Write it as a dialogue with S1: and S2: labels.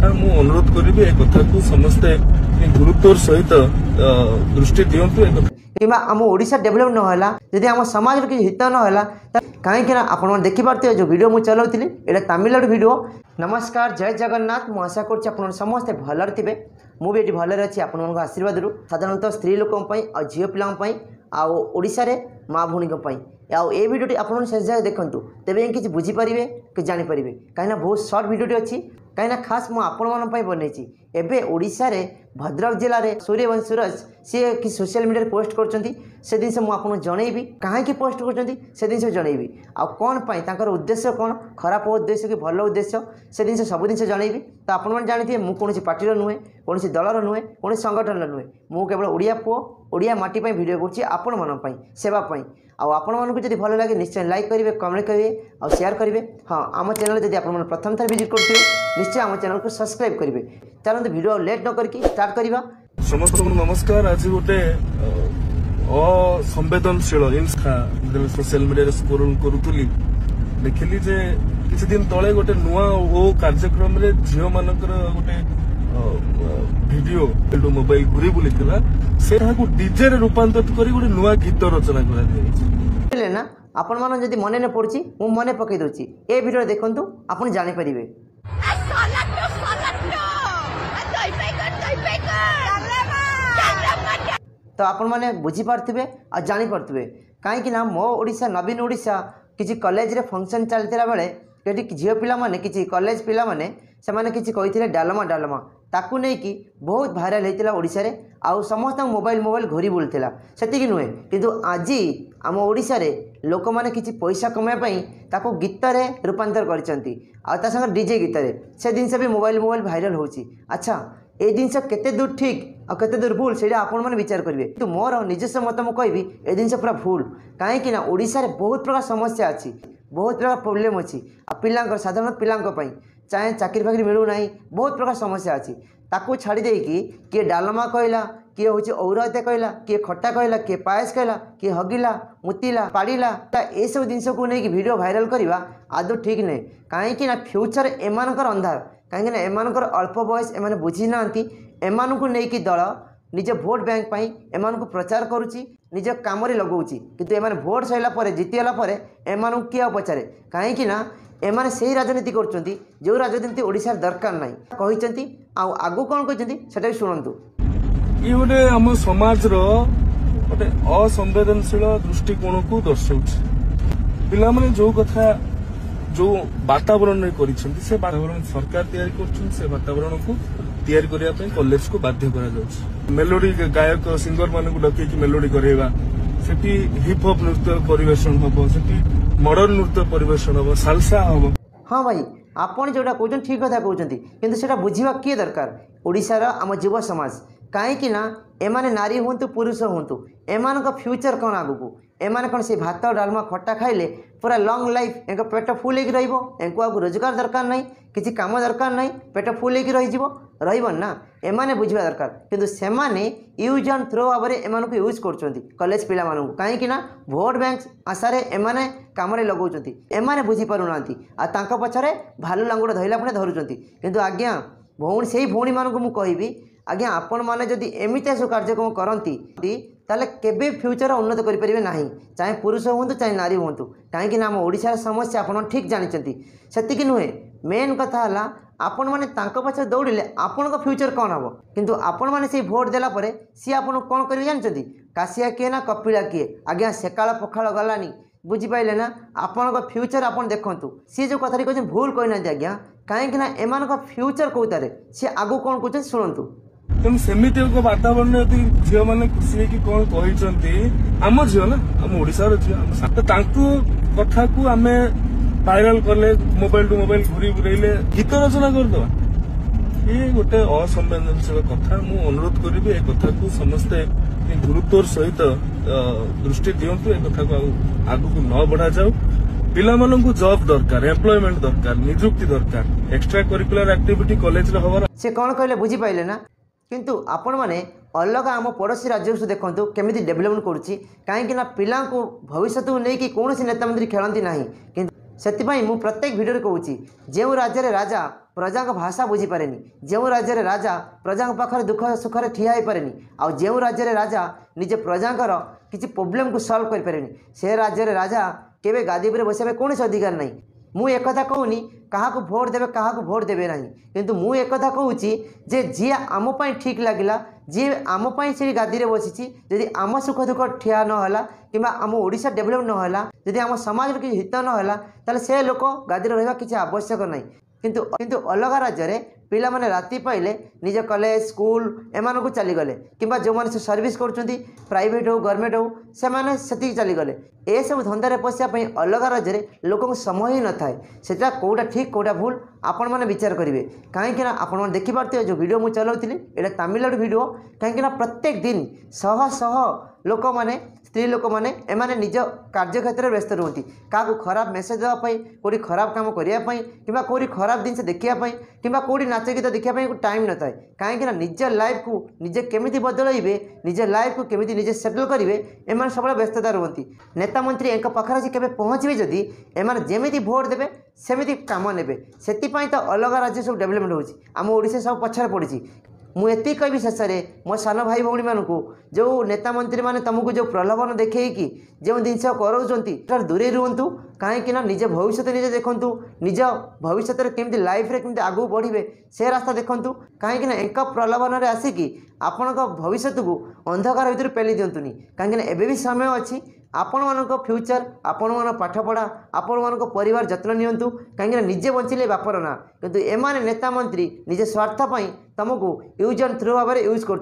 S1: କଥା मु अनुरोध करी ए कथा को समस्ते गुरुत्वर सहित दृष्टि दियंतु
S2: कि आम ओडिशा डेभलप नहला जदि आम समाज किसी हित नहला कहीं आप देखिपे जो वीडियो मुझे चलाऊली ये तमिलनाडु वीडियो। नमस्कार, जय जगन्नाथ। मुझे आशा कर समस्ते भलरे थे। मुझे ये भलरे अच्छी आपण आशीर्वाद साधारणतः स्त्री लोकों झील पिलांई आशार माँ भौणी आउ ये भिडियोटी आपन शेष जाए देखूँ तेज किसी बुझीपारे कि जानीपारे कहीं बहुत सर्ट भिडियोटी अच्छी कहीं खास मुझे बनई एवं ओडिशा रे भद्रक जिले में सूर्यवंशी सूरज सी कि सोशल मीडिया पोस्ट कर जिन मुझे जनईबी कहीं पोस्ट कर जिन जनईबी आ कौन पर उद्देश्य कौन खराब उद्देश्य कि भल उद्देश्य से जिन सब जिन जनईबी। तो आपने जानते मुझे पार्टी नुहे कौन दलर नुहे कौन संगठन नुहे मु केवल ओडिया पुओ ओडिया माटी भिडियो करूँ सेवाई आपण मानक जब भल लगे निश्चय लाइक करेंगे कमेंट करेंगे और शेयर करेंगे। हाँ आम चैनल जब आप प्रथम थर विजिट करते निश्चय आम चैनल को सब्सक्राइब करेंगे। चलते वीडियो लेट न करके स्टार्ट करवा।
S1: समस्त नमस्कार। आज गोटे असंवेदनशील सोशल मीडिया स्क्रोल करूली देखिली जे किसी दिन तले गोटे नुआ ओ कार्यक्रम रे झील मानकर गोटे वीडियो मोबाइल घूरी बुला से डीजे रे रूपांतरित करी गोटे नुआ गीत रचना करा
S2: ना आपण मान जदि मन न पड़ी मु मन पकई दूची ए वीडियो देखंतु आपण जानि परिबे। तो आपण माने बुझी पारथिबे आ जानि पारथिबे काहे कि ना मो ओडिशा नवीन ओडिशा किछि कॉलेज रे फंक्शन चलतिला बेले केटी झील पिला माने किछि कॉलेज पिला माने से माने किछि कहिथिले डालमा डालमा ताकू नहीं कि बहुत भाइराल होता ओडिशा रे आउ समस्त मोबाइल घोरी बुलूला सेतिकी नुहे किंतु आज आम ओडिशा रे लोक मैंने किसी पैसा कमाई ताको गीत रे रूपांतर कर डीजे गीत रे से जिनस भी मोबाइल भाइराल होची। अच्छा ये जिनस केते दूर ठीक और केते दूर भूल से आपण मैंने विचार करेंगे किंतु मोर निजस्व मत मुझे कहबी ए जिनस पूरा भूल कहीं ओडिशा रे बहुत प्रकार समस्या अच्छी बहुत प्रकार प्रोब्लेम अच्छी पिला साधारण पिला चाहे चाकरी फाकरी मिलूना बहुत प्रकार समस्या अच्छी ताकू छाड़ी देकी किए डालमा कहला किए हूँ औरते कहला किए खट्टा कहला किए पायस कहला किए हगिला मुतिला पाड़िला ये सब जिनस को लेकिन वीडियो भाइराल करवा आदौ ठीक नहीं कहीं फ्यूचर एमानकर अंधार कहीं एमानकर अल्प बयस एम बुझी ना एमानू नहीं दल निज भोट बैंक पाई एमान को प्रचार करुच्ची निज काम लगौची किंतु एमाने भोट सैला जीतीगला एमान किए पचारे कहीं एमाने सही राजनीति करछंती जो राजनीति ओडिशा दरकार नाही कहिसंती आगु कौन कहते सेटा भी शुणु।
S1: ये गोटे आम समाज गोटे असंवेदनशील दृष्टिकोण को दर्शाऊँ पिला माने जो कथा जो वातावरण से वातावरण सरकार तैयारी कर वातावरण को तैयारी करने कॉलेज को बाध्य करा मेलोडी गायक सिंगर मान डकई मेलोडी करवा सेठी हिप हॉप नृत्य परिवेशन हम सेठी मॉडर्न नृत्य परिवेशन हम सालसा हम।
S2: हाँ भाई आपन जोटा कहते ठीक कथा कहते किंतु सेटा बुझीबा किए दरकार ओडिशार आम युव समाज कहीं एमाने नारी हूँ पुरुष हूँ एमान फ्यूचर कौन आगू एमाने कौन से भात डालमा खट्टा खाइले पूरा लंग लाइफ एक पेट फुल होकर आगू रोजगार दरकार नहीं किसी काम दरकार नहीं पेट फुल होकर ना एमाने बुझा दरकार किंतु सेमाने यूज एंड थ्रो भाव में एम यूज कर कॉलेज पिला कहीं भोट बैंक आशारे एमाने काम लगाउछंती एमाने बुझी पारुना आ पछरे भालू लांगुड़ धइला पुणे धरुचंती किंतु आज्ञा भौणी से भौणी मानक मु कहबी आज्ञा आपण माने जदि एमितिया सब कार्यक्रम करती ताले केबे फ्यूचर उन्नत करें ना चाहे पुरुष हूँ चाहे नारी हूँ कहीं आम ओडिशार समस्या आपण ठीक जानी से नुहे मेन कथा है आपण मैंने पछे दौड़े आपण फ्यूचर कौन हम किंतु आपण मैंने से भोट देला सी आपन कौन करेंगे जानते काशिया किए ना कपिला किए आज्ञा सेकाल पखाड़ गलानी बुझीपारे ना आपण फ्यूचर आपन देखु सी जो कथा कहते भूल कहना आज्ञा कहीं एमान फ्यूचर कौतारे सी आगू कौन कहते शुणु
S1: तेणु सेमिति एक वातावरण यदि झील मैंने खुशी कि कौन कहते आम झील ना आम ओडिशार झील कथा को आम भाइराल कले मोबाइल टू मोबाइल घूरी बुलेले गीत रचना करदे ये गोटे असंवेदनशील कथा मु अनुरोध करी ए कथा को समस्ते गुरुत्वर सहित दृष्टि दियंतु ए कथा को आगु को न बढ़ा जाऊ पिला माननकु जॉब दरकार एम्प्लॉयमेंट दरकार नियुक्ति दरकार एक्स्ट्रा करिकुलर एक्टिविटी कॉलेज रे हवर
S2: से कौन कहले बुझी पाइले ना किंतु आपण माने अलग आम पड़ोसी राज्य को देखो केमी डेभलपमेंट करुच्ची कहीं पिला भविष्य को लेकिन कौन नेता मंत्री खेलती ना कि से प्रत्येक भिडियो कहूँ जो राज्य राजा प्रजा भाषा बुझीपे जो राज्य राजा प्रजा पाखे दुख सुखर ठिया हो पारे आ जो राज्य राजा निजे प्रजाकर किसी प्रोब्लेम को सॉल्व कर पारे से राज्य राजा केवे गादी पर बसवा कौन अधिकार नहीं। मु एक कथा कहूनी क्या भोट देवे क्या भोट देवे ना किंतु मु एक कथा कहूँ जे जी आम ठीक लगिला जी आम से गादी में बसी जदि आम सुख दुख ठिया नहला कि आम ओडिशा डेभलप नहला जदि आम समाज किसी हित नहला ताले से लोक गादी रहा किसी आवश्यक नहीं। किंतु अलग राज्य में पिला माने राति पाइले निज कॉलेज स्कूल एमान को चलीगले कि जो मैंने सर्विस कर प्राइवेट हो गवर्नमेंट हो से चलीगले ए सब धंदारे पशियापी अलग राज्य में लोक समय ही न थाए सेटा कौटा ठीक कौटा भूल आपण मैंने विचार करेंगे कहीं आपण मैंने देखिपे जो वीडियो मुझे चलाऊली ये तमिलनाडु वीडियो कहीं प्रत्येक दिन शह शह लोक मैंने स्त्री लोक मैंने एमाने निज कार्य क्षेत्र में व्यस्त रुहति क्या खराब मेसेज देवाई कौटी खराब काम करने कि कौटी खराब जिन देखापी कि कौटी नाच गीत देखापी टाइम न थाए कहीं निज लाइफ को निजे केमी बदलइबे निज लाइफ को केमी निजे सेटल करेंगे एम सब व्यस्तता रुहति नेता मंत्री एक पाखे आसी केवे पहुँचे जदि एम जमी भोट देवे सेमती काम ने से तो अलग राज्य सब डेभलपमेंट होची आम ओडिशा सब पछाड़ पड़ी। मुझे कहि शेष में मो सान भाई भौणी मानक जो नेता मंत्री मैंने तुमको जो प्रलोभन देखी जो जिनस कर दूरे रुहतु कहीं निज भविष्य निजे देखु निज भविष्य केमती लाइफ रे केमती आगू बढ़े से रास्ता देखु कहीं एक प्रलोभन में आसिकी आपण भविष्य को अंधकार भितर पेली दिंतुनि कहीं एबे भी समय अच्छी आपण मान फ्यूचर आपण मान पाठपढ़ा आपण मान परिवार जत्न नियंतु कहीं निजे बंचिले बापर ना किंतु एमाने नेता मंत्री निजे स्वार्थपाई तुमको यूज एंड थ्रो भाव यूज कर।